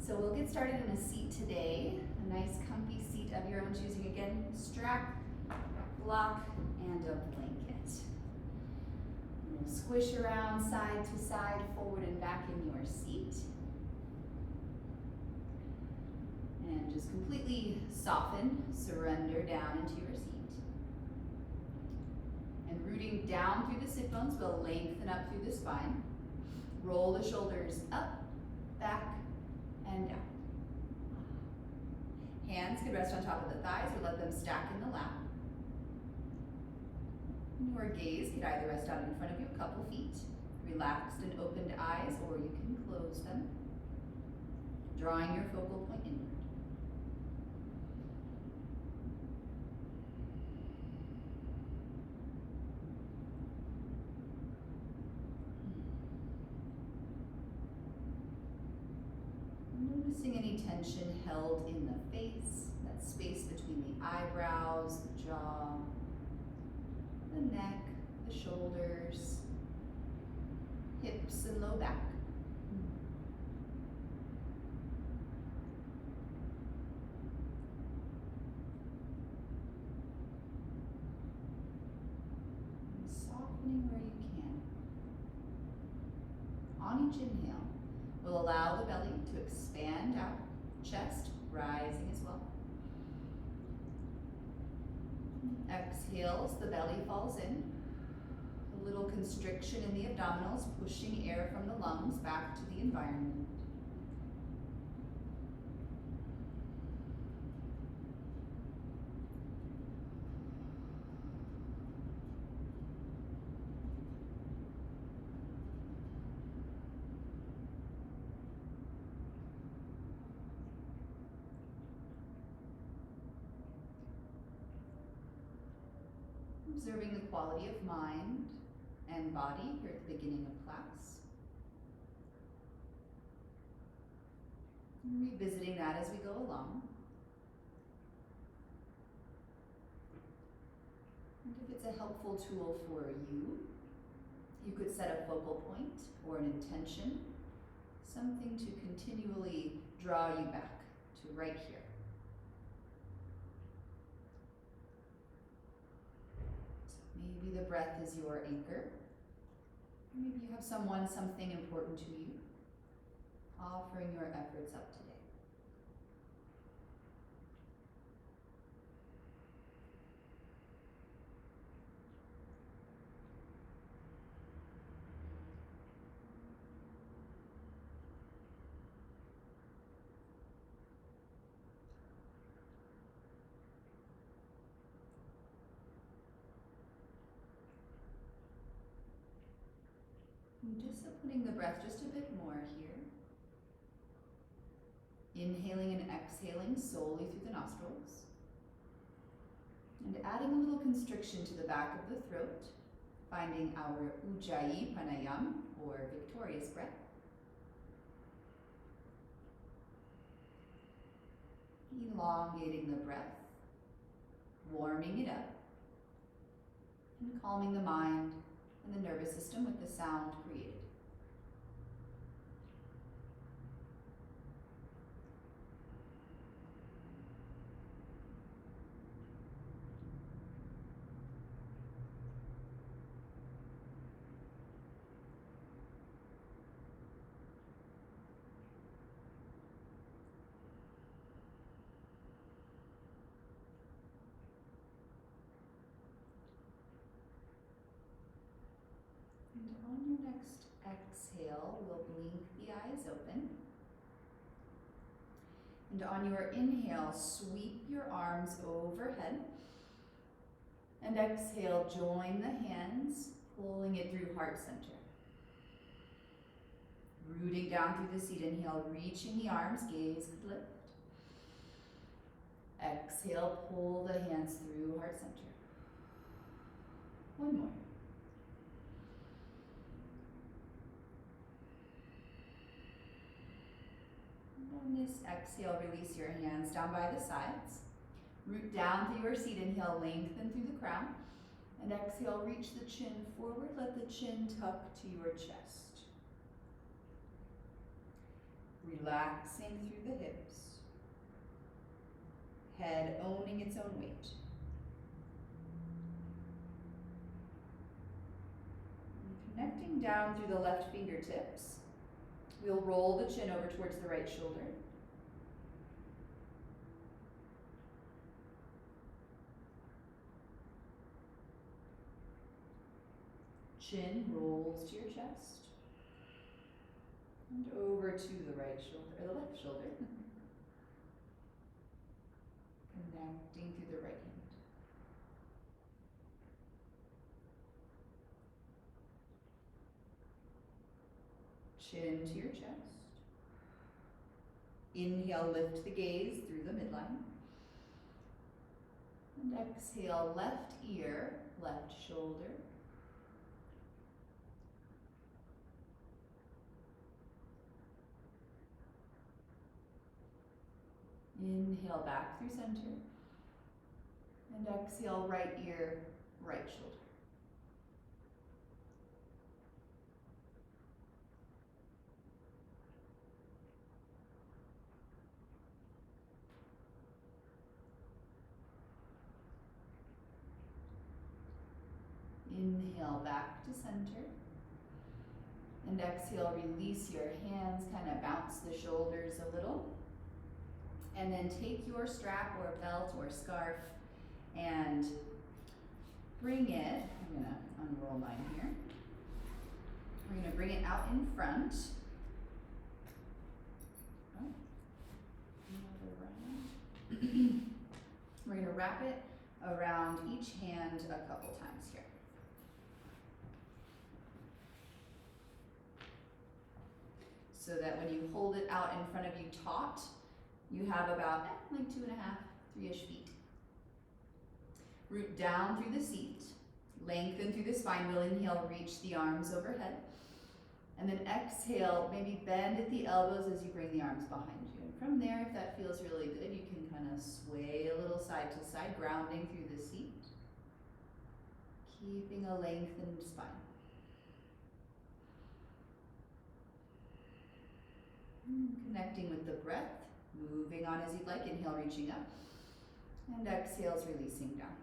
So we'll get started in a seat today, a nice comfy seat of your own choosing. Again, strap, block, and a blanket. And we'll squish around side to side, forward and back in your seat. And just completely soften, surrender down into your seat. And rooting down through the sit bones, we'll lengthen up through the spine. Roll the shoulders up, back, and down. Hands can rest on top of the thighs or let them stack in the lap. Your gaze could either rest out in front of you, a couple feet, relaxed and opened eyes, or you can close them, drawing your focal point inward. Noticing any tension held in the face, that space between the eyebrows, the jaw, the neck, the shoulders, hips and low back. And softening where you can. On each inhale, we'll allow the belly to expand out, chest rising as well. Exhales, the belly falls in. A little constriction in the abdominals, pushing air from the lungs back to the environment. Observing the quality of mind and body here at the beginning of class. And revisiting that as we go along. And if it's a helpful tool for you, you could set a focal point or an intention, something to continually draw you back to right here. Maybe the breath is your anchor. Maybe you have someone, something important to you, offering your efforts up today. Disciplining the breath just a bit more here. Inhaling and exhaling solely through the nostrils. And adding a little constriction to the back of the throat, finding our Ujjayi Pranayam, or victorious breath. Elongating the breath, warming it up, and calming the mind and the nervous system with the sound created. And on your next exhale, we'll blink the eyes open. And on your inhale, sweep your arms overhead. And exhale, join the hands, pulling it through heart center. Rooting down through the seat, inhale, reaching the arms, gaze could lift. Exhale, pull the hands through heart center. One more. On this exhale, release your hands down by the sides. Root down through your seat, inhale, lengthen through the crown. And exhale, reach the chin forward, let the chin tuck to your chest. Relaxing through the hips. Head owning its own weight. And connecting down through the left fingertips. We'll roll the chin over towards the right shoulder. Chin rolls to your chest. And over to the right shoulder, or the left shoulder. Connecting through the right hand. Chin to your chest. Inhale, lift the gaze through the midline. And exhale, left ear, left shoulder. Inhale back through center. And exhale, right ear, right shoulder. Inhale back to center. And exhale, release your hands, kind of bounce the shoulders a little. And then take your strap or belt or scarf and bring it, I'm gonna unroll mine here. We're gonna bring it out in front. Oh, we're gonna wrap it around each hand a couple times here. So that when you hold it out in front of you taut, you have about like 2.5, 3-ish feet. Root down through the seat, lengthen through the spine. We'll inhale, reach the arms overhead. And then exhale, maybe bend at the elbows as you bring the arms behind you. And from there, if that feels really good, you can kind of sway a little side to side, grounding through the seat. Keeping a lengthened spine. Connecting with the breath. Moving on as you'd like, inhale, reaching up, and exhales, releasing down.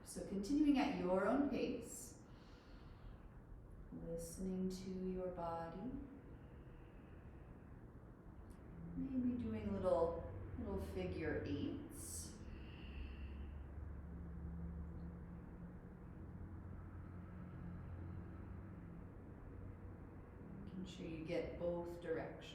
So continuing at your own pace, listening to your body, maybe doing little figure eights. Making sure you get both directions.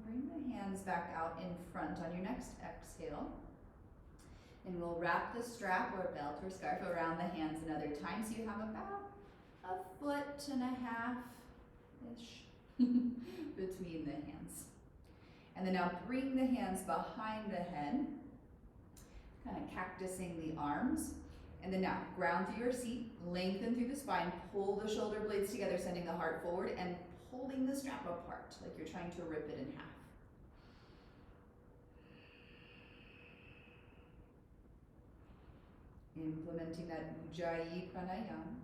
Bring the hands back out in front on your next exhale. And we'll wrap the strap or belt or scarf around the hands another time. So you have about 1.5 feet-ish between the hands. And then now bring the hands behind the head, kind of cactusing the arms. And then now ground through your seat, lengthen through the spine, pull the shoulder blades together, sending the heart forward and pulling the strap apart like you're trying to rip it in half. Implementing that Ujjayi pranayama.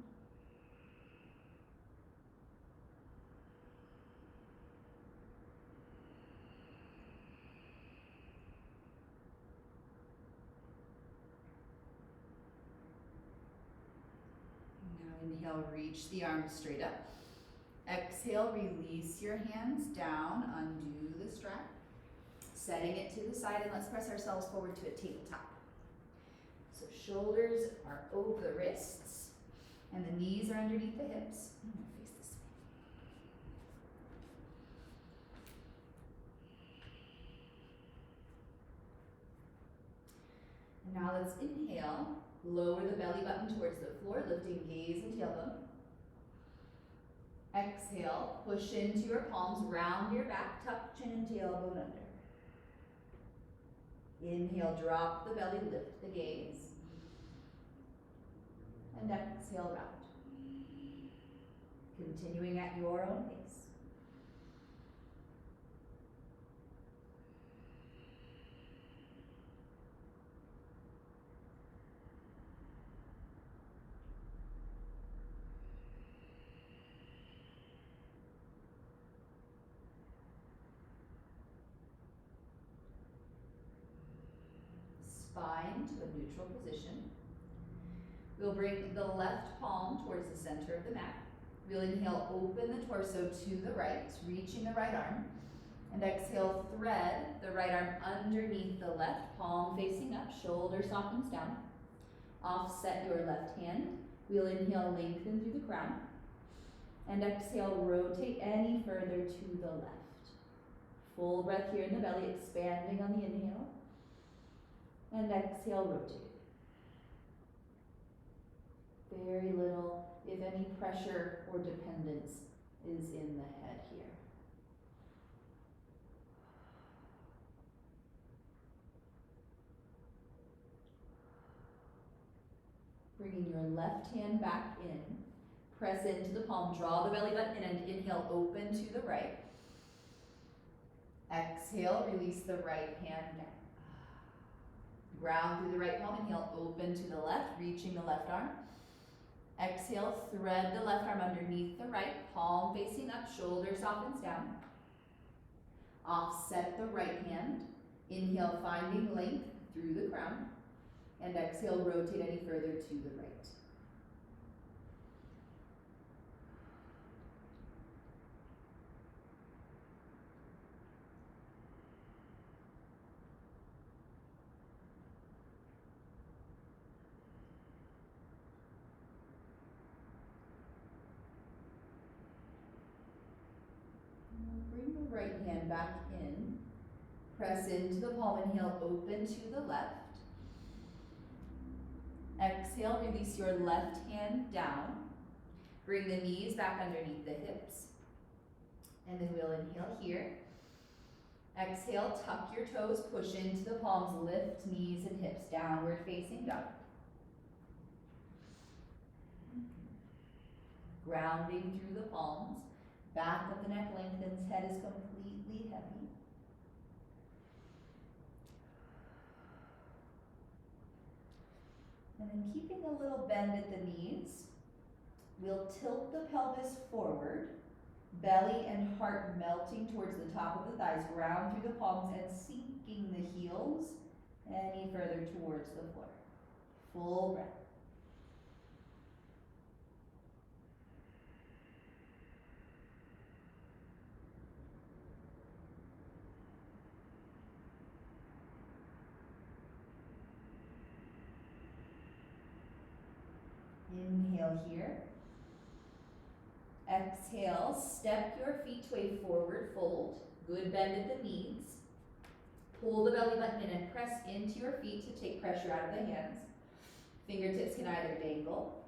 Now inhale, reach the arms straight up. Exhale, release your hands down, undo the strap, setting it to the side, and let's press ourselves forward to a tabletop. So shoulders are over the wrists, and the knees are underneath the hips. I'm gonna face this way. And now let's inhale, lower the belly button towards the floor, lifting gaze and tailbone. Exhale, push into your palms, round your back, tuck chin and tailbone under. Inhale, drop the belly, lift the gaze. And exhale, round. continuing at your own pace. Spine to a neutral position. We'll bring the left palm towards the center of the mat. We'll inhale, open the torso to the right, reaching the right arm. And exhale, thread the right arm underneath the left, palm facing up, shoulder softens down. Offset your left hand. We'll inhale, lengthen through the crown. And exhale, rotate any further to the left. Full breath here in the belly, expanding on the inhale. And exhale, rotate. Very little, if any, pressure or dependence is in the head here. Bringing your left hand back in. Press into the palm, draw the belly button in and inhale, open to the right. Exhale, release the right hand down. Ground through the right palm, inhale, open to the left, reaching the left arm. Exhale, thread the left arm underneath the right, palm facing up, shoulder softens down. Offset the right hand. Inhale, finding length through the crown. And exhale, rotate any further to the right. Bring the right hand back in. Press into the palm, inhale, open to the left. Exhale, release your left hand down. Bring the knees back underneath the hips. And then we'll inhale here. Exhale, tuck your toes, push into the palms, lift knees and hips, downward facing dog. Grounding through the palms. Back of the neck lengthens, head is completely heavy. And then keeping a little bend at the knees, we'll tilt the pelvis forward, belly and heart melting towards the top of the thighs, ground through the palms and sinking the heels any further towards the floor. Full breath. Inhale here. Exhale, step your feet to a forward fold. Good bend at the knees. Pull the belly button in and press into your feet to take pressure out of the hands. Fingertips can either dangle.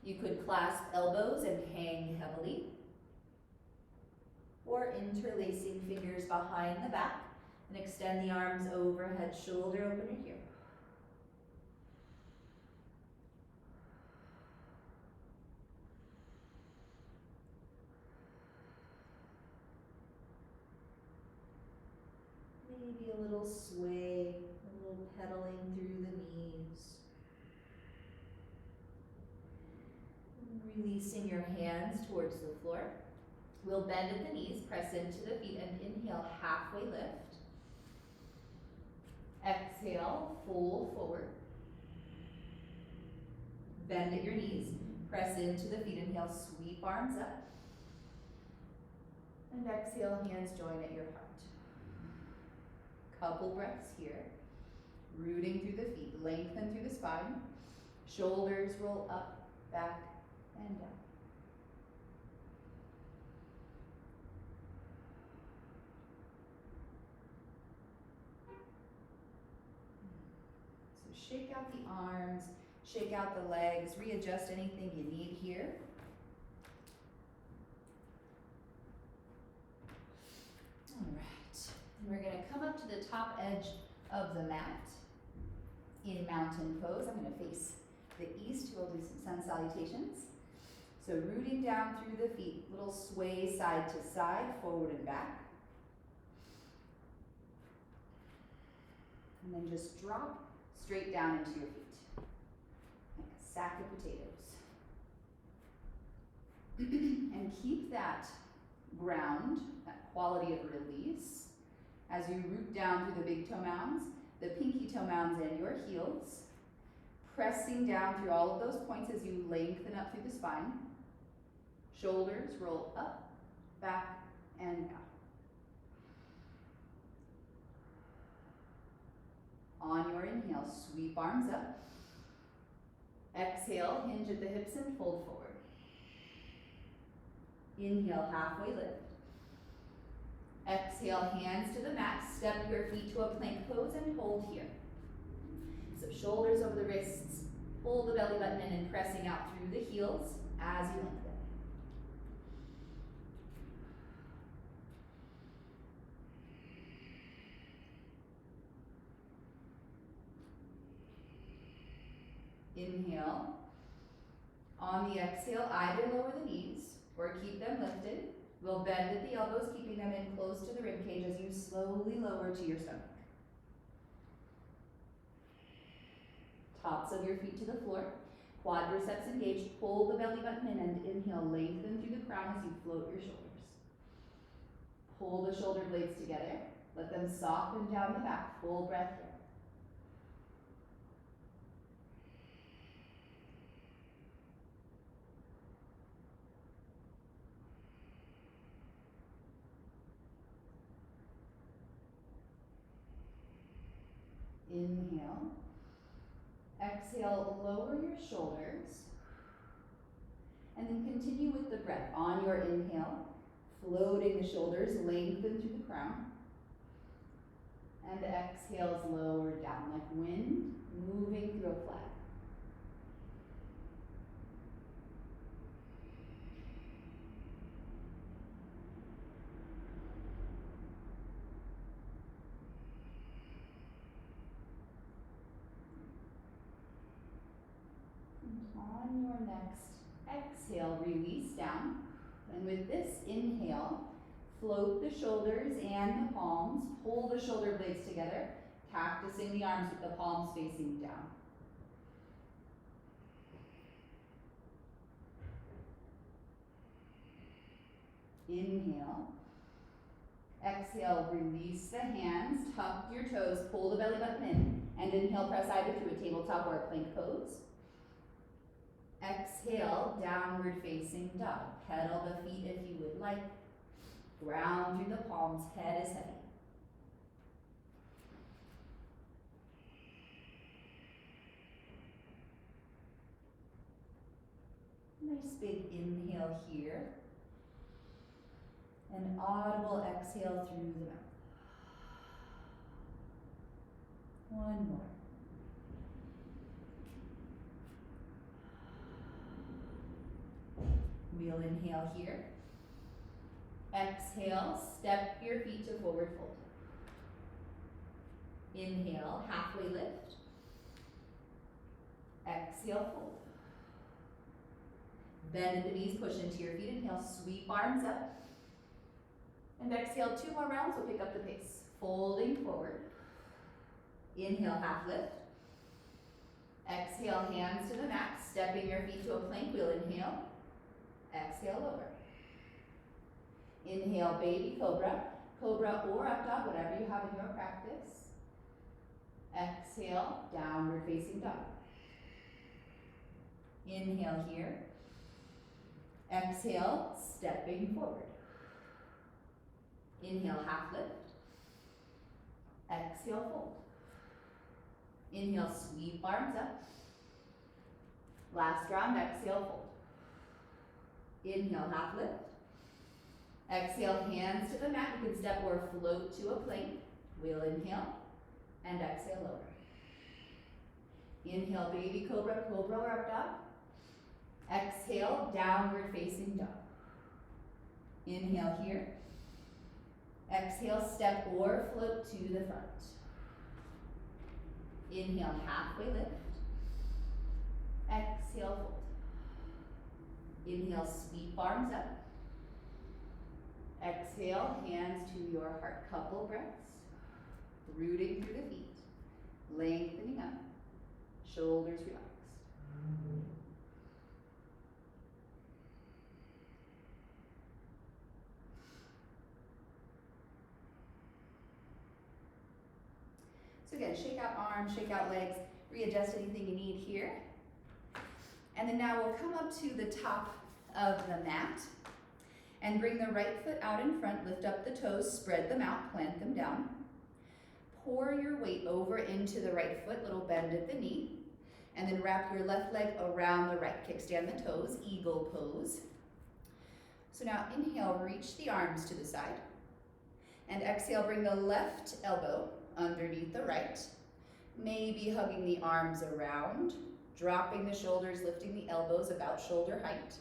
You could clasp elbows and hang heavily. Or interlacing fingers behind the back and extend the arms overhead, shoulder opener here. Maybe a little sway, a little pedaling through the knees. Releasing your hands towards the floor. We'll bend at the knees, press into the feet and inhale, halfway lift. Exhale, fold forward. Bend at your knees, press into the feet, inhale, sweep arms up. And exhale, hands join at your heart. Couple breaths here. Rooting through the feet, lengthen through the spine. Shoulders roll up, back, and down. So shake out the arms, shake out the legs, readjust anything you need here. All right. We're going to come up to the top edge of the mat in mountain pose. I'm going to face the east. We'll do some sun salutations. So rooting down through the feet, little sway side to side, forward and back. And then just drop straight down into your feet, like a sack of potatoes. And keep that ground, that quality of release, as you root down through the big toe mounds, the pinky toe mounds and your heels, pressing down through all of those points as you lengthen up through the spine. Shoulders roll up, back, and down. On your inhale, sweep arms up. Exhale, hinge at the hips and fold forward. Inhale, halfway lift. Exhale, hands to the mat. Step your feet to a plank pose and hold here. So shoulders over the wrists, pull the belly button in and pressing out through the heels as you lengthen. Inhale. On the exhale, either lower the knees or keep them lifted. We'll bend at the elbows, keeping them in close to the rib cage as you slowly lower to your stomach. Tops of your feet to the floor. Quadriceps engaged. Pull the belly button in and inhale, lengthen through the crown as you float your shoulders. Pull the shoulder blades together. Let them soften down the back. Full breath here. Inhale. Exhale, lower your shoulders. And then continue with the breath. On your inhale, floating the shoulders, lengthen through the crown. And exhales lower down like wind, moving through a flag. On your next exhale, release down. And with this inhale, float the shoulders and the palms. Pull the shoulder blades together, cactusing the arms with the palms facing down. Inhale. Exhale, release the hands, tuck your toes, pull the belly button in, and inhale, press either to a tabletop or a plank pose. Exhale, downward facing dog. Pedal the feet if you would like. Ground through the palms, head is heavy. Nice big inhale here. An audible exhale through the mouth. One more. We'll inhale here. Exhale, step your feet to forward fold. Inhale, halfway lift. Exhale, fold. Bend at the knees, push into your feet. Inhale, sweep arms up. And exhale, 2 more rounds, we'll pick up the pace. Folding forward. Inhale, half lift. Exhale, hands to the mat, stepping your feet to a plank. We'll inhale. Exhale, lower. Inhale, baby cobra. Cobra or up dog, whatever you have in your practice. Exhale, downward facing dog. Inhale here. Exhale, stepping forward. Inhale, half lift. Exhale, fold. Inhale, sweep arms up. Last round, exhale, fold. Inhale, half lift. Exhale, hands to the mat. You can step or float to a plank. We'll inhale and exhale, lower. Inhale, baby cobra, cobra or up dog. Exhale, downward facing dog. Inhale here. Exhale, step or float to the front. Inhale, halfway lift. Exhale, fold. Inhale, sweep arms up. Exhale, hands to your heart. Couple breaths. Rooting through the feet. Lengthening up. Shoulders relaxed. So again, shake out arms, shake out legs, readjust anything you need here. And then now we'll come up to the top of the mat and bring the right foot out in front, lift up the toes, spread them out, plant them down. Pour your weight over into the right foot, little bend at the knee, and then wrap your left leg around the right. Kickstand the toes, eagle pose. So now inhale, reach the arms to the side, and exhale, bring the left elbow underneath the right, maybe hugging the arms around, dropping the shoulders, lifting the elbows about shoulder height.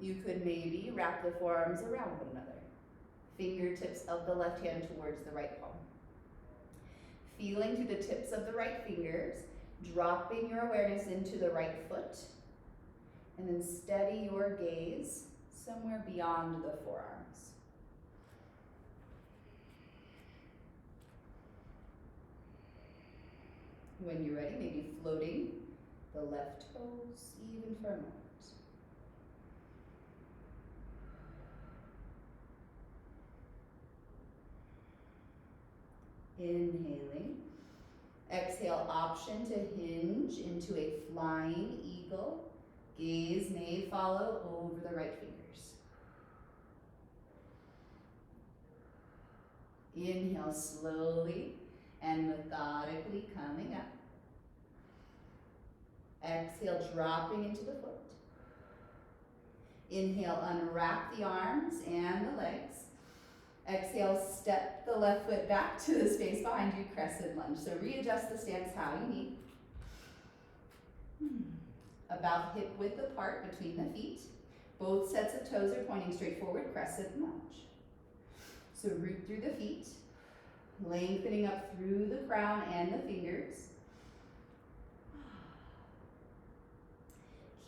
You could maybe wrap the forearms around one another. Fingertips of the left hand towards the right palm. Feeling through the tips of the right fingers, dropping your awareness into the right foot, and then steady your gaze somewhere beyond the forearms. When you're ready, maybe floating the left toes even for a moment. Inhaling. Exhale, option to hinge into a flying eagle. Gaze may follow over the right fingers. Inhale slowly and methodically coming up. Exhale, dropping into the foot. Inhale, unwrap the arms and the legs. Exhale, step the left foot back to the space behind you, crescent lunge. So readjust the stance how you need. About hip width apart between the feet. Both sets of toes are pointing straight forward, crescent lunge. So root through the feet, lengthening up through the crown and the fingers.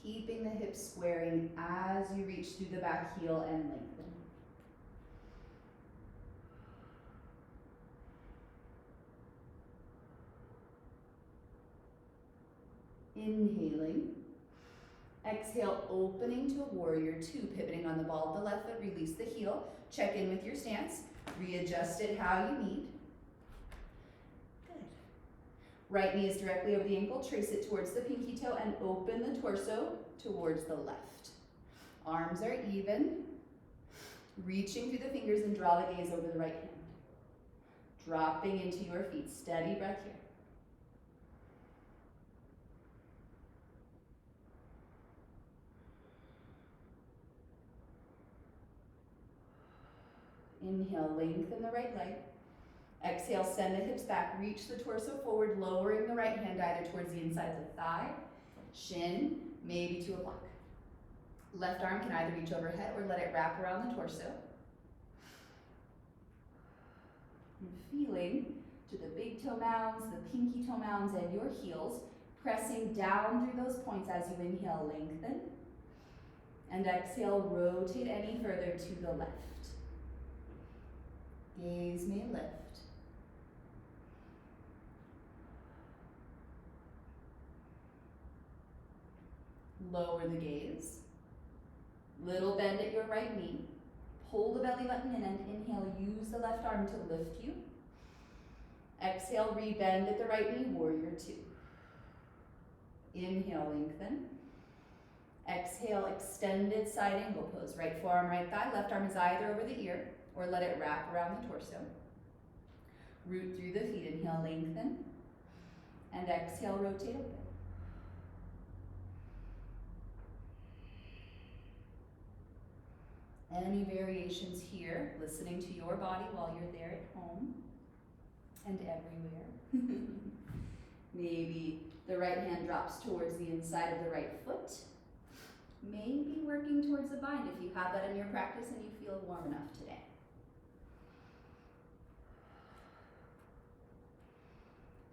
Keeping the hips squaring as you reach through the back heel and lengthen. Inhaling. Exhale, opening to warrior two, pivoting on the ball of the left foot, release the heel, check in with your stance, readjust it how you need. Good. Right knee is directly over the ankle, trace it towards the pinky toe and open the torso towards the left. Arms are even, reaching through the fingers and draw the gaze over the right hand. Dropping into your feet, steady breath here. Inhale, lengthen the right leg. Exhale, send the hips back, reach the torso forward, lowering the right hand either towards the inside of the thigh, shin, maybe to a block. Left arm can either reach overhead or let it wrap around the torso. And feeling to the big toe mounds, the pinky toe mounds, and your heels, pressing down through those points as you inhale, lengthen. And exhale, rotate any further to the left. Gaze may lift. Lower the gaze. Little bend at your right knee. Pull the belly button in and inhale, use the left arm to lift you. Exhale, rebend at the right knee, warrior two. Inhale, lengthen. Exhale, extended side angle pose. Right forearm, right thigh, left arm is either over the ear or let it wrap around the torso. Root through the feet, inhale, lengthen. And exhale, rotate open. Any variations here, listening to your body while you're there at home and everywhere. Maybe the right hand drops towards the inside of the right foot. Maybe working towards the bind if you have that in your practice and you feel warm enough today.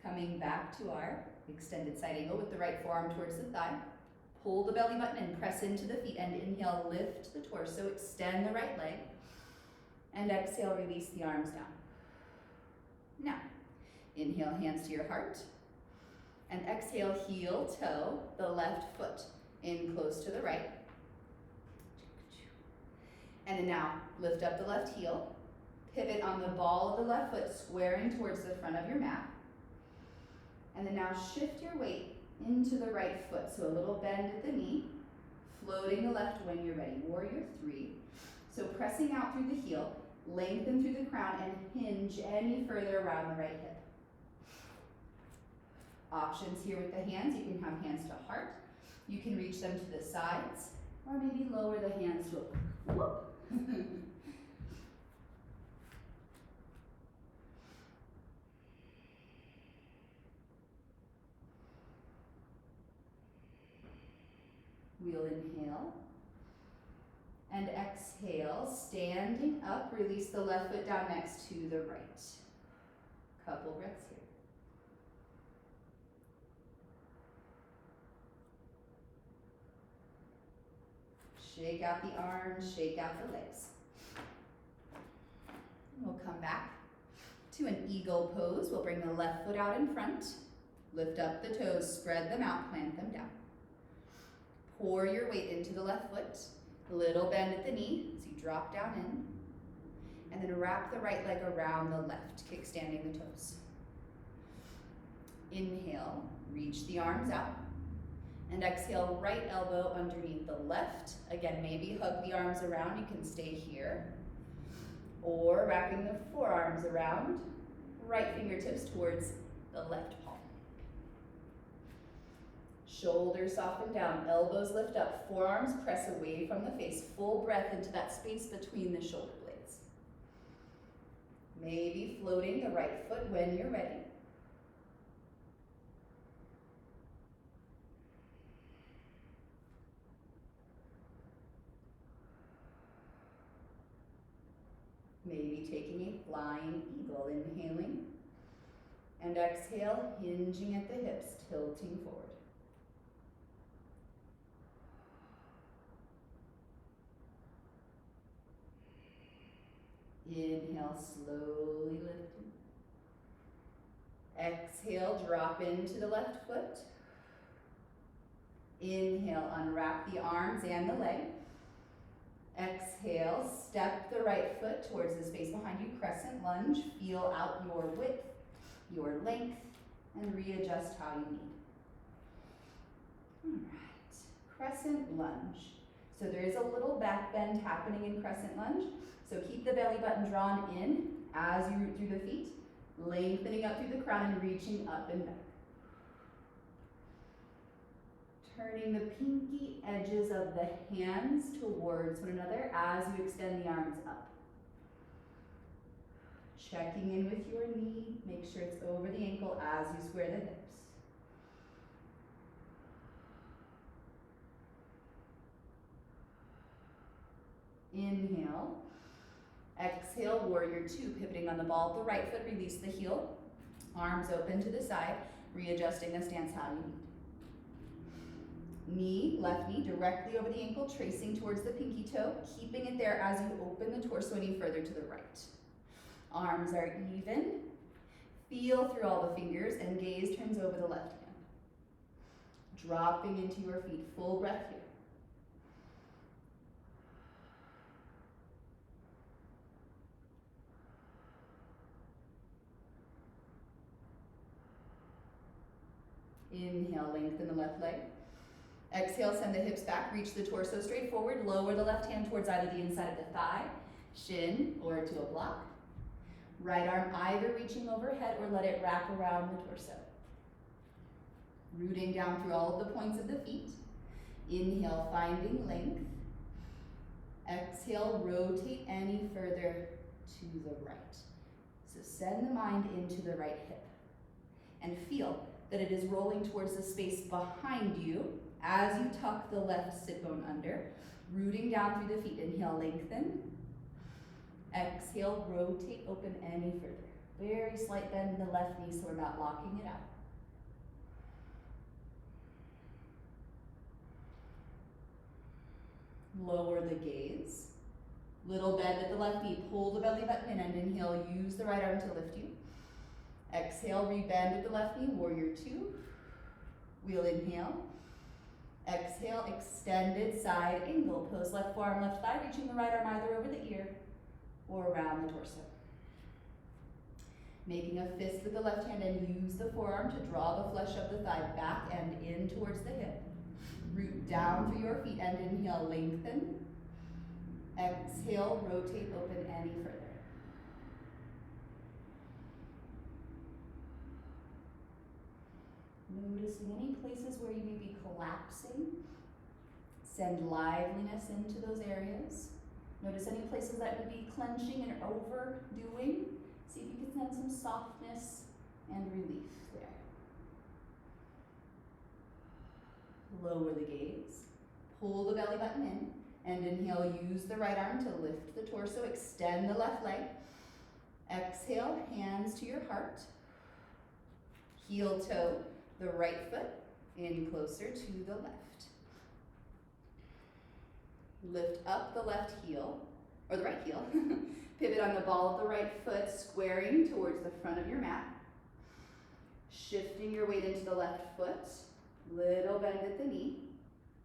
Coming back to our extended side angle with the right forearm towards the thigh. Pull the belly button and press into the feet, and inhale, lift the torso, extend the right leg, and exhale, release the arms down. Now, inhale, hands to your heart, and exhale, heel, toe, the left foot in close to the right. And then now, lift up the left heel, pivot on the ball of the left foot, squaring towards the front of your mat. And then now shift your weight into the right foot, so a little bend at the knee, floating the left when you're ready. Warrior 3. So pressing out through the heel, lengthen through the crown, and hinge any further around the right hip. Options here with the hands. You can have hands to heart. You can reach them to the sides, or maybe lower the hands to a whoop. We'll inhale and exhale, standing up, release the left foot down next to the right. Couple breaths here. Shake out the arms, shake out the legs. We'll come back to an eagle pose. We'll bring the left foot out in front, lift up the toes, spread them out, plant them down. Pour your weight into the left foot, little bend at the knee as you drop down in, and then wrap the right leg around the left, kickstanding the toes. Inhale, reach the arms out, and exhale, right elbow underneath the left. Again, maybe hug the arms around, you can stay here. Or wrapping the forearms around, right fingertips towards the left palm. Shoulders soften down, elbows lift up, forearms press away from the face. Full breath into that space between the shoulder blades. Maybe floating the right foot when you're ready. Maybe taking a flying eagle, inhaling, and exhale, hinging at the hips, tilting forward. Inhale, slowly lifting. Exhale, drop into the left foot. Inhale, unwrap the arms and the leg. Exhale, step the right foot towards the space behind you, crescent lunge. Feel out your width, your length, and readjust how you need. All right, crescent lunge. So there is a little back bend happening in crescent lunge. So keep the belly button drawn in as you root through the feet, lengthening up through the crown and reaching up and back. Turning the pinky edges of the hands towards one another as you extend the arms up. Checking in with your knee, make sure it's over the ankle as you square the hips. Inhale. Exhale, warrior 2, pivoting on the ball of the right foot, release the heel. Arms open to the side, readjusting the stance how you need. Knee, left knee directly over the ankle, tracing towards the pinky toe, keeping it there as you open the torso any further to the right. Arms are even. Feel through all the fingers and gaze turns over the left hand. Dropping into your feet, full breath here. Inhale, lengthen the left leg. Exhale, send the hips back, reach the torso straight forward, lower the left hand towards either the inside of the thigh, shin, or to a block. Right arm either reaching overhead or let it wrap around the torso. Rooting down through all of the points of the feet. Inhale, finding length. Exhale, rotate any further to the right. So send the mind into the right hip and feel that it is rolling towards the space behind you as you tuck the left sit bone under, rooting down through the feet. Inhale, lengthen. Exhale, rotate, open any further. Very slight bend in the left knee so we're not locking it out. Lower the gaze. Little bend at the left knee. Pull the belly button in and inhale. Use the right arm to lift you. Exhale, rebend at the left knee. Warrior two. We'll inhale. Exhale, extended side angle. Pose left forearm, left thigh, reaching the right arm either over the ear or around the torso. Making a fist with the left hand and use the forearm to draw the flesh of the thigh back and in towards the hip. Root down through your feet and inhale, lengthen. Exhale, rotate, open any further. Noticing any places where you may be collapsing. Send liveliness into those areas. Notice any places that would be clenching and overdoing. See if you can send some softness and relief there. Lower the gaze. Pull the belly button in. And inhale, use the right arm to lift the torso. Extend the left leg. Exhale, hands to your heart. Heel toe the right foot in closer to the left. Lift up the left heel, or the right heel. Pivot on the ball of the right foot, squaring towards the front of your mat. Shifting your weight into the left foot. Little bend at the knee.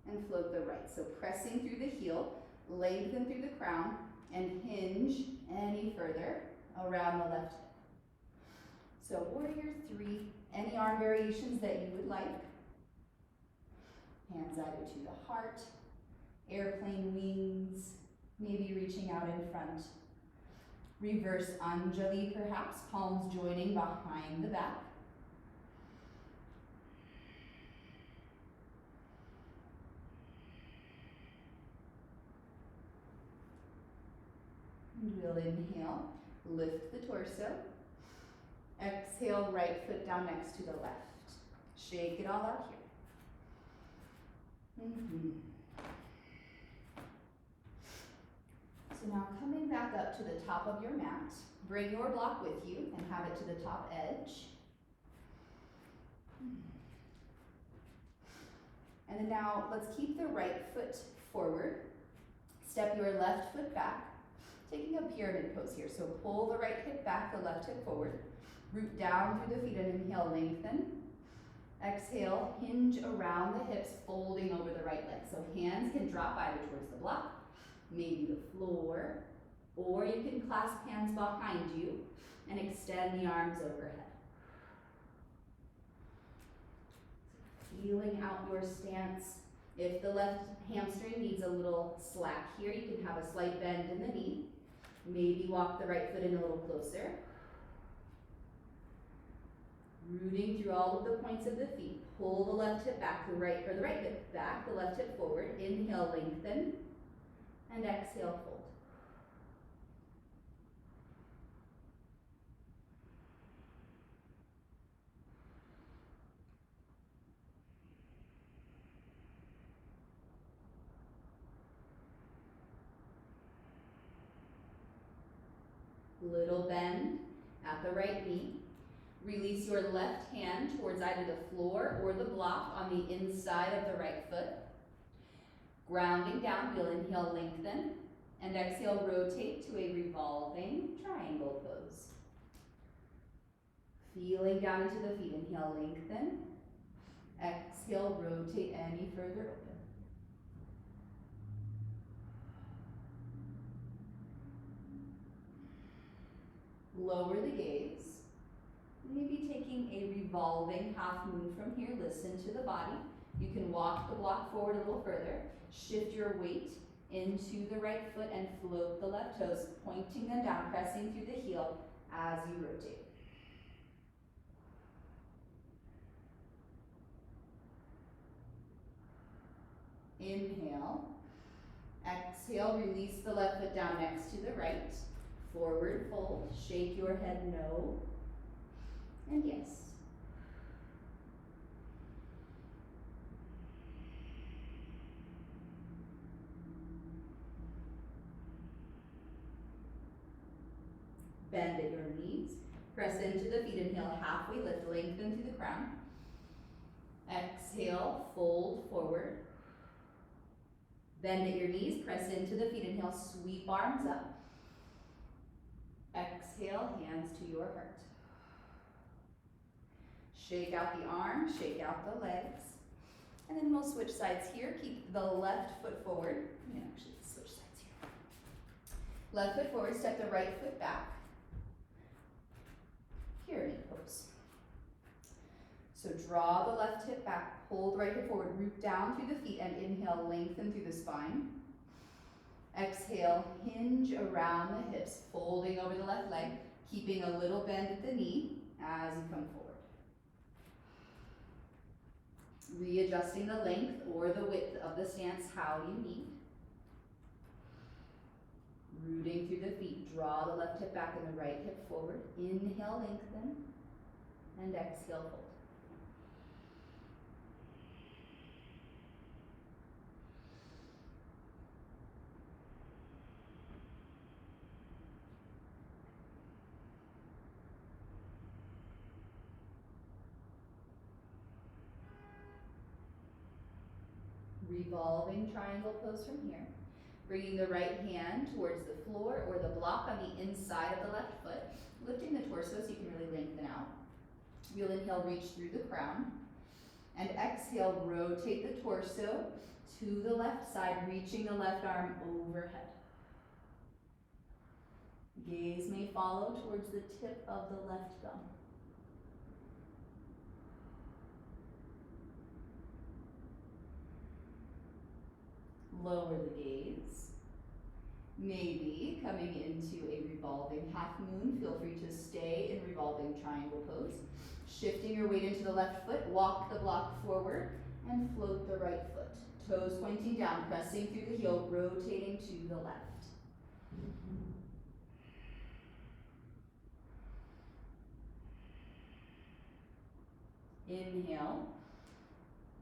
And float the right. So pressing through the heel, lengthen through the crown, and hinge any further around the left hip. So warrior three, any arm variations that you would like. Hands either to the heart, airplane wings, maybe reaching out in front. Reverse Anjali perhaps, palms joining behind the back. And we'll inhale, lift the torso. Exhale, right foot down next to the left. Shake it all out here. So now coming back up to the top of your mat, bring your block with you and have it to the top edge. And then now let's keep the right foot forward. Step your left foot back. Taking a pyramid pose here, so pull the right hip back, the left hip forward. Root down through the feet and inhale, lengthen. Exhale, hinge around the hips, folding over the right leg. So hands can drop either towards the block, maybe the floor, or you can clasp hands behind you and extend the arms overhead. Feeling out your stance. If the left hamstring needs a little slack here, you can have a slight bend in the knee. Maybe walk the right foot in a little closer. Rooting through all of the points of the feet. Pull the left hip back, the right hip back, the left hip forward. Inhale, lengthen, and exhale, fold. Little bend at the right knee. Release your left hand towards either the floor or the block on the inside of the right foot. Grounding down, we'll inhale, lengthen, and exhale, rotate to a revolving triangle pose. Feeling down into the feet, inhale, lengthen. Exhale, rotate any further open. Lower the gaze. Maybe taking a revolving half moon from here. Listen to the body. You can walk the block forward a little further. Shift your weight into the right foot and float the left toes, pointing them down, pressing through the heel as you rotate. Inhale. Exhale, release the left foot down next to the right. Forward fold, shake your head no, and yes. Bend at your knees, press into the feet, inhale, halfway lift, lengthen through the crown. Exhale, fold forward. Bend at your knees, press into the feet. Inhale, sweep arms up. Exhale, hands to your heart. Shake out the arms, shake out the legs. And then we'll switch sides here. Keep the left foot forward. Actually, switch sides here. Left foot forward, step the right foot back. Pyramid pose. So draw the left hip back, pull the right hip forward, root down through the feet, and inhale, lengthen through the spine. Exhale, hinge around the hips, folding over the left leg, keeping a little bend at the knee as you come forward. Readjusting the length or the width of the stance how you need. Rooting through the feet, draw the left hip back and the right hip forward. Inhale, lengthen, and exhale, fold. Revolving triangle pose from here. Bringing the right hand towards the floor or the block on the inside of the left foot. Lifting the torso so you can really lengthen out. You'll inhale, reach through the crown. And exhale, rotate the torso to the left side, reaching the left arm overhead. Gaze may follow towards the tip of the left thumb. Lower the gaze. Maybe coming into a revolving half moon. Feel free to stay in revolving triangle pose. Shifting your weight into the left foot, walk the block forward and float the right foot. Toes pointing down, pressing through the heel, rotating to the left. Inhale.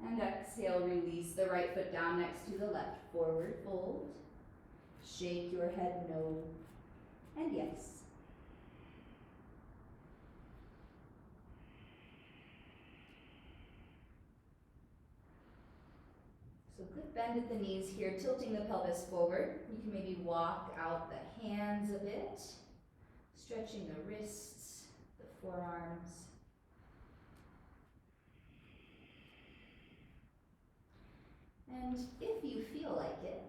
And exhale, release the right foot down next to the left. Forward fold. Shake your head no, and yes. So good bend at the knees here, tilting the pelvis forward. You can maybe walk out the hands a bit, stretching the wrists, the forearms. And if you feel like it,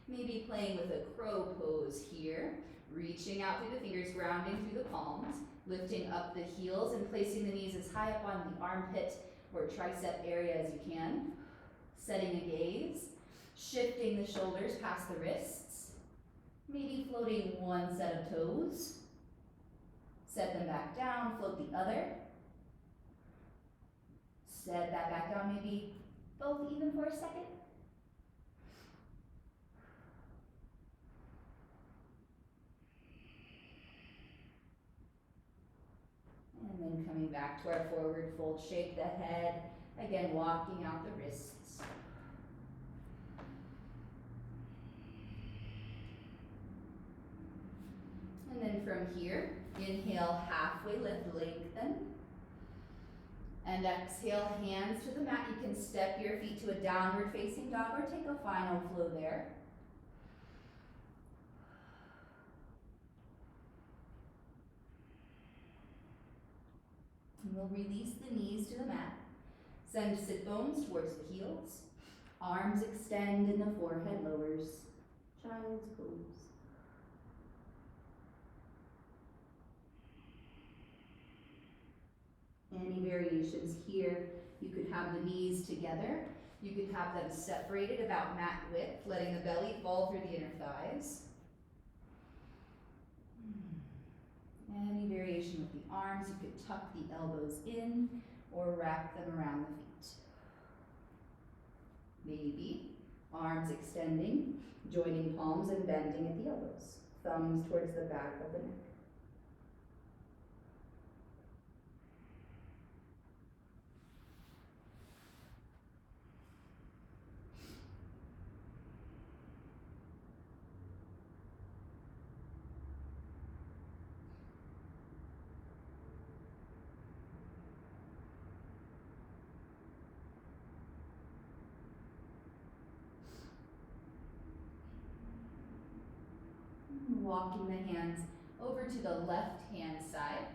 maybe playing with a crow pose here, reaching out through the fingers, grounding through the palms, lifting up the heels and placing the knees as high up on the armpit or tricep area as you can. Setting a gaze, shifting the shoulders past the wrists, maybe floating one set of toes. Set them back down, float the other. Set that back down, maybe both even for a second. And then coming back to our forward fold, shake the head. Again, walking out the wrists. And then from here, inhale, halfway lift, lengthen. And exhale, hands to the mat. You can step your feet to a downward facing dog or take a final flow there. And we'll release the knees to the mat. Send sit bones towards the heels. Arms extend and the forehead lowers. Child's pose. Any variations here, you could have the knees together. You could have them separated about mat width, letting the belly fall through the inner thighs. Any variation with the arms, you could tuck the elbows in or wrap them around the feet. Maybe arms extending, joining palms and bending at the elbows. Thumbs towards the back of the neck. walking the hands over to the left hand side,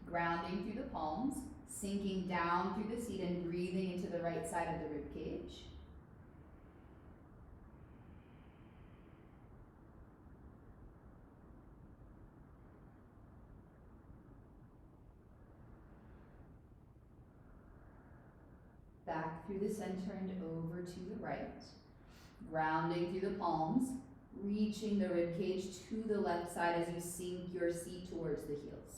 grounding through the palms, sinking down through the seat and breathing into the right side of the rib cage. Back through the center and over to the right, grounding through the palms, reaching the rib cage to the left side as you sink your seat towards the heels.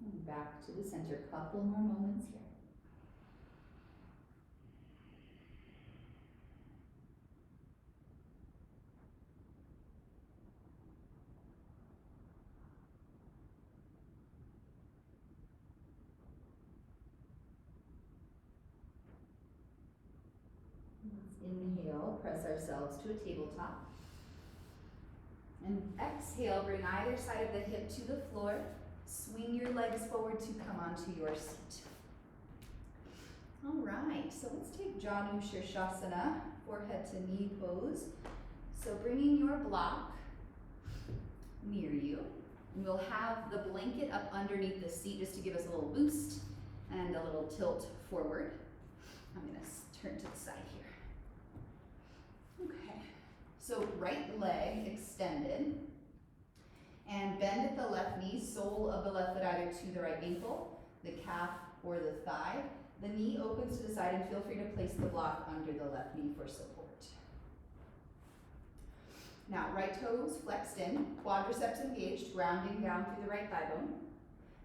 And back to the center, couple more moments here. Inhale, press ourselves to a tabletop. And exhale, bring either side of the hip to the floor. Swing your legs forward to come onto your seat. All right, so let's take Janu Shirshasana, forehead to knee pose. So bringing your block near you. And we'll have the blanket up underneath the seat just to give us a little boost and a little tilt forward. I'm gonna turn to the side here. Okay, so right leg extended and bend at the left knee, sole of the left foot either to the right ankle, the calf, or the thigh. The knee opens to the side and feel free to place the block under the left knee for support. Now, right toes flexed in, quadriceps engaged, grounding down through the right thigh bone.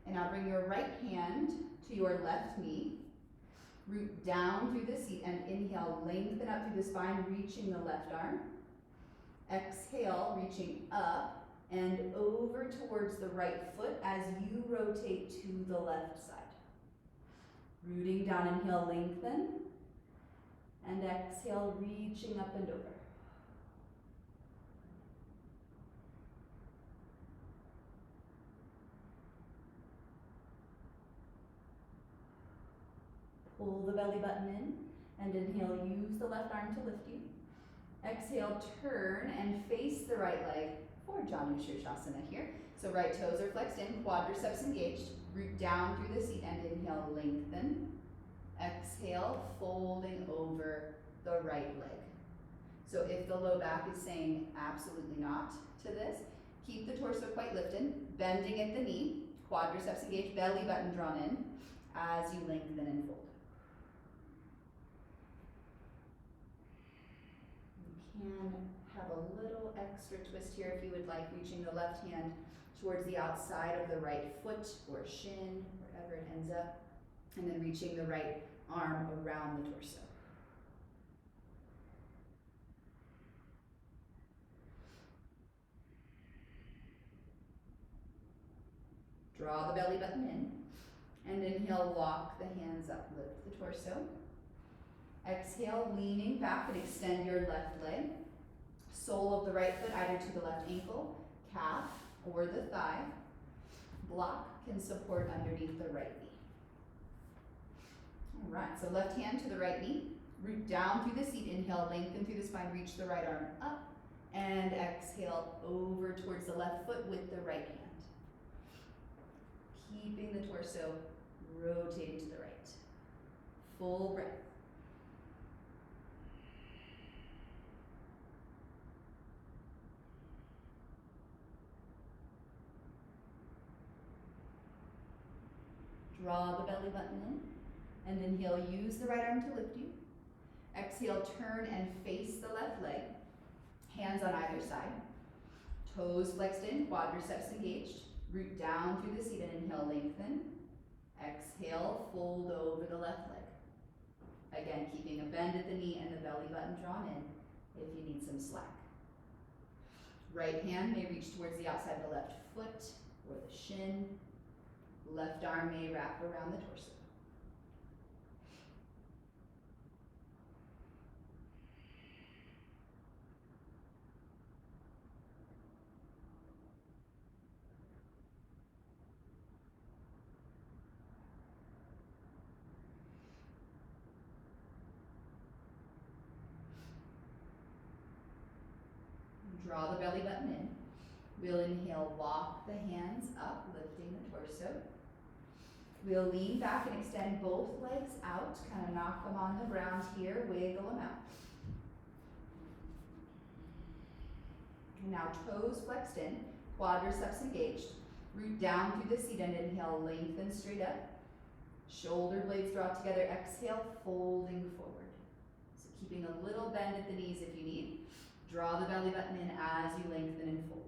And now bring your right hand to your left knee, root down through the seat and inhale, lengthen up through the spine, reaching the left arm. Exhale, reaching up and over towards the right foot as you rotate to the left side. Rooting down, inhale, lengthen, and exhale, reaching up and over. Pull the belly button in, and inhale, use the left arm to lift you. Exhale, turn and face the right leg for Janu Shirshasana here. So right toes are flexed in, quadriceps engaged, root down through the seat and inhale, lengthen. Exhale, folding over the right leg. So if the low back is saying absolutely not to this, keep the torso quite lifted, bending at the knee, quadriceps engaged, belly button drawn in as you lengthen and fold. You can have a little extra twist here if you would like, reaching the left hand towards the outside of the right foot or shin, wherever it ends up, and then reaching the right arm around the torso. Draw the belly button in, and inhale, walk the hands up, lift the torso. Exhale, leaning back and extend your left leg. Sole of the right foot either to the left ankle, calf, or the thigh. Block can support underneath the right knee. All right, so left hand to the right knee. Root down through the seat, inhale, lengthen through the spine, reach the right arm up, and exhale over towards the left foot with the right hand. Keeping the torso rotating to the right. Full breath. Draw the belly button in, and inhale, use the right arm to lift you. Exhale, turn and face the left leg, hands on either side. Toes flexed in, quadriceps engaged. Root down through the seat and inhale, lengthen. Exhale, fold over the left leg. Again, keeping a bend at the knee and the belly button drawn in if you need some slack. Right hand may reach towards the outside of the left foot or the shin. Left arm may wrap around the torso. Draw the belly button in. We'll inhale, walk the hands up, lifting the torso. We'll lean back and extend both legs out, kind of knock them on the ground here, wiggle them out. Now toes flexed in, quadriceps engaged. Root down through the seat and inhale, lengthen straight up. Shoulder blades draw together, exhale, folding forward. So keeping a little bend at the knees if you need. Draw the belly button in as you lengthen and fold.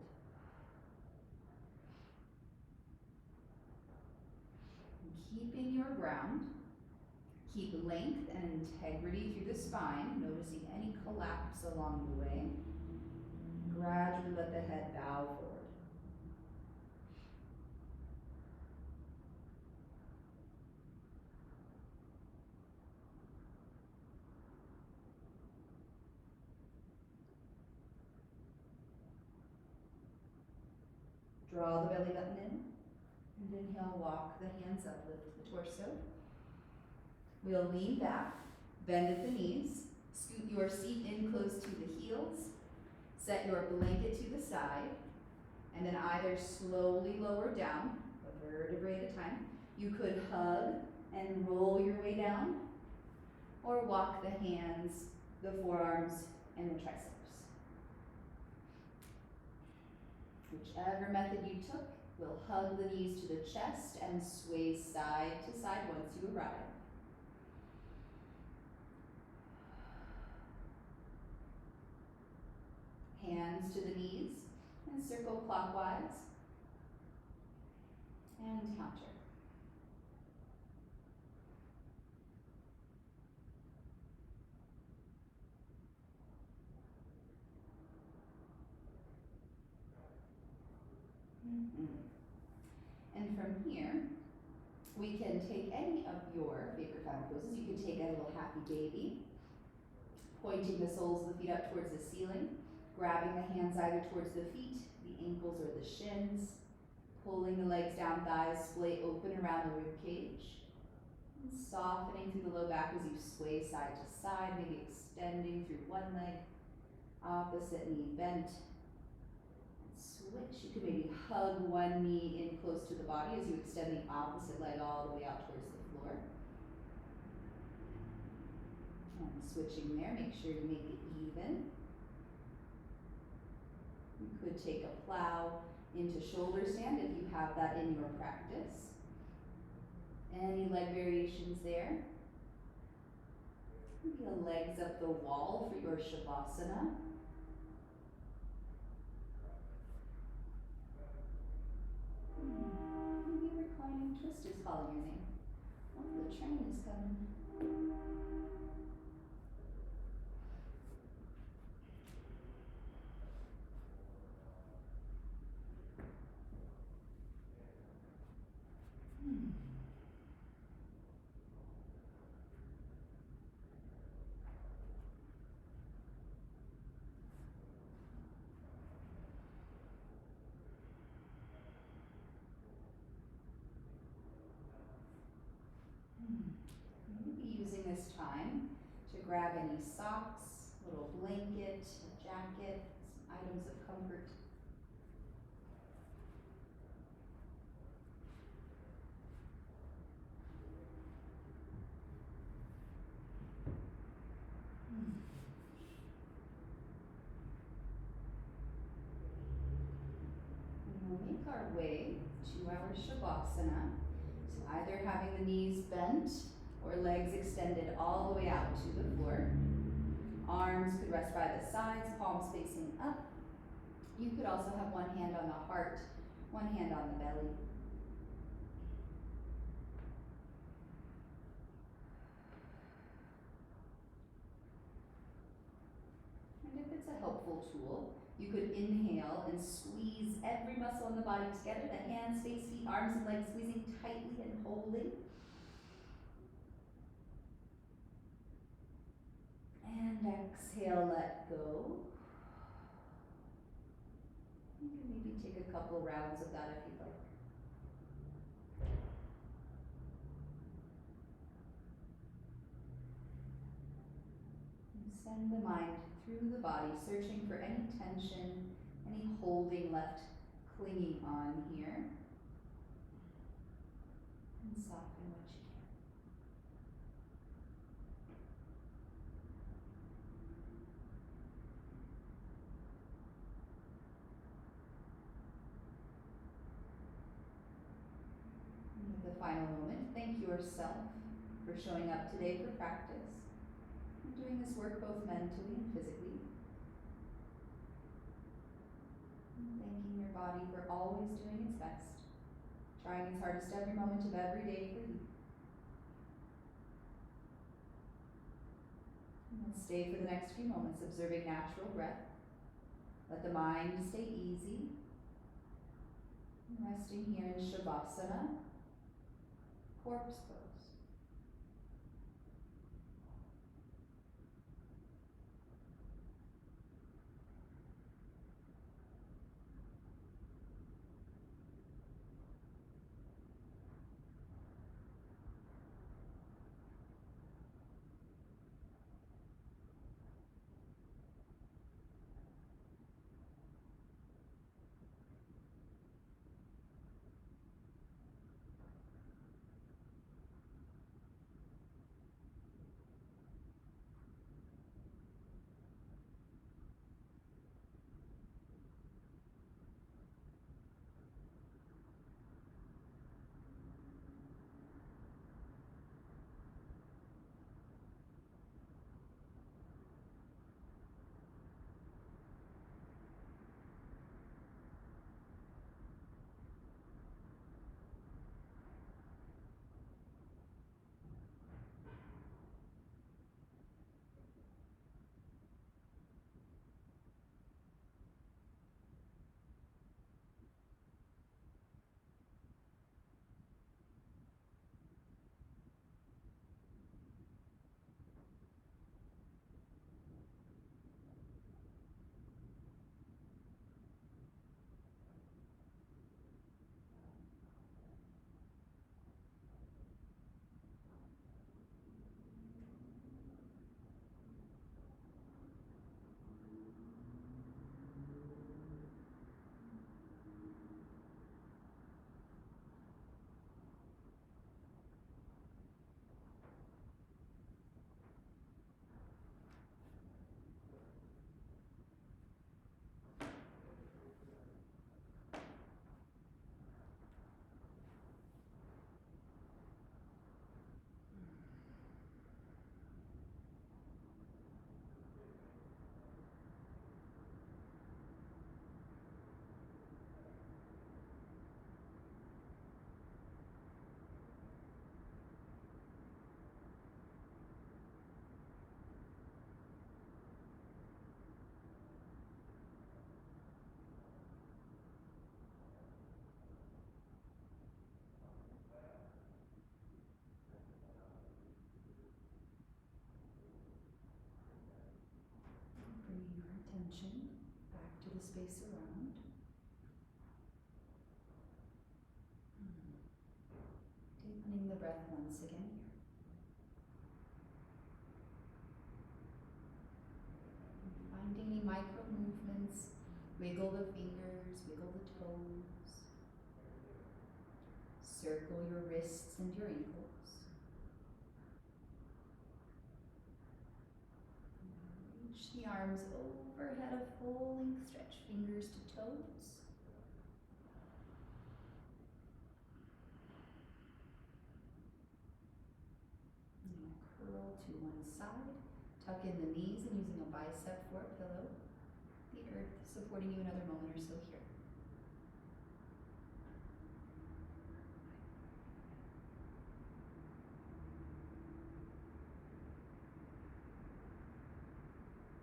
Keeping your ground, keep length and integrity through the spine, noticing any collapse along the way. Gradually let the head bow forward. Draw the belly button in, and inhale, walk the hands up, lift the torso. We'll lean back, bend at the knees, scoot your seat in close to the heels, set your blanket to the side, and then either slowly lower down, a vertebrae at a time. You could hug and roll your way down, or walk the hands, the forearms, and the triceps. Whichever method you took, we'll hug the knees to the chest and sway side to side once you arrive. Hands to the knees and circle clockwise and counter. And from here, we can take any of your favorite final poses. You can take a little happy baby, pointing the soles of the feet up towards the ceiling, grabbing the hands either towards the feet, the ankles, or the shins, pulling the legs down, thighs splay open around the rib cage, and softening through the low back as you sway side to side, maybe extending through one leg, opposite knee bent. Switch. You can maybe hug one knee in close to the body as you extend the opposite leg all the way out towards the floor. And switching there, make sure you make it even. You could take a plow into shoulder stand if you have that in your practice. Any leg variations there? Maybe the legs up the wall for your Shavasana. Maybe reclining twist is calling your name. Oh, the train is coming. Maybe using this time to grab any socks, a little blanket, a jacket, some items of comfort. And we'll make our way to our Shavasana. So either having the knees bent or legs extended all the way out to the floor. Arms could rest by the sides, palms facing up. You could also have one hand on the heart, one hand on the belly. And if it's a helpful tool, you could inhale and squeeze every muscle in the body together, the hands, face, feet, arms, and legs squeezing tightly and holding. And exhale, let go. You can maybe take a couple rounds of that if you'd like. And Send the mind through the body, searching for any tension, any holding left clinging on here. And soften what you can. And with the final moment, thank yourself for showing up today for practice and doing this work both mentally and physically. And thanking your body for always doing its best, trying its hardest every moment of every day for you. And then stay for the next few moments observing natural breath. Let the mind stay easy. And resting here in Shavasana, corpse pose. Bringing our attention back to the space around. Deepening the breath once again here. Finding any micro movements, wiggle the fingers, wiggle the toes. Circle your wrists and your ankles. Reach the arms overhead, a full length stretch, fingers to toes. And curl to one side. Tuck in the knees and using a bicep for a pillow. The earth supporting you another moment or so here.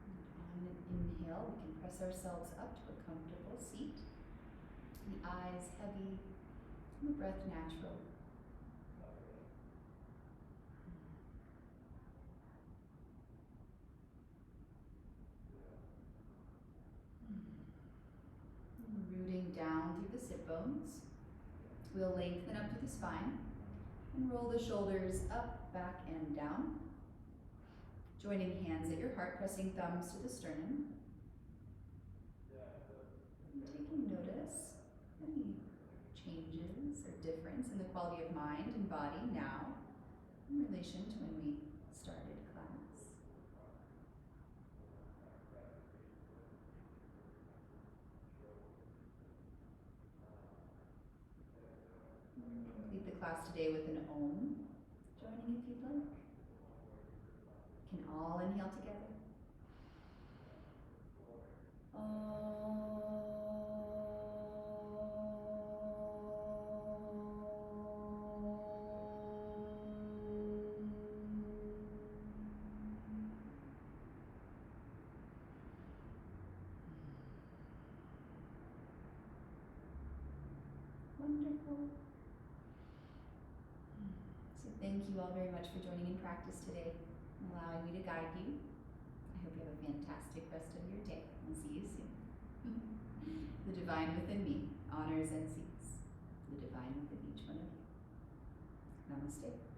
And on an inhale, we can press ourselves up to a comfortable seat. The eyes heavy, and the breath natural. Rooting down through the sit bones. We'll lengthen up through the spine and roll the shoulders up, back, and down. Joining hands at your heart, pressing thumbs to the sternum. And taking notice any changes or difference in the quality of mind and body now in relation to when we started class. Complete the class today with an om, joining if you'd like. Can all inhale together. Wonderful. So thank you all very much for joining in practice today and allowing me to guide you. I hope you have a fantastic rest of your day and see you soon. The divine within me honors and sees the divine within each one of you. Namaste.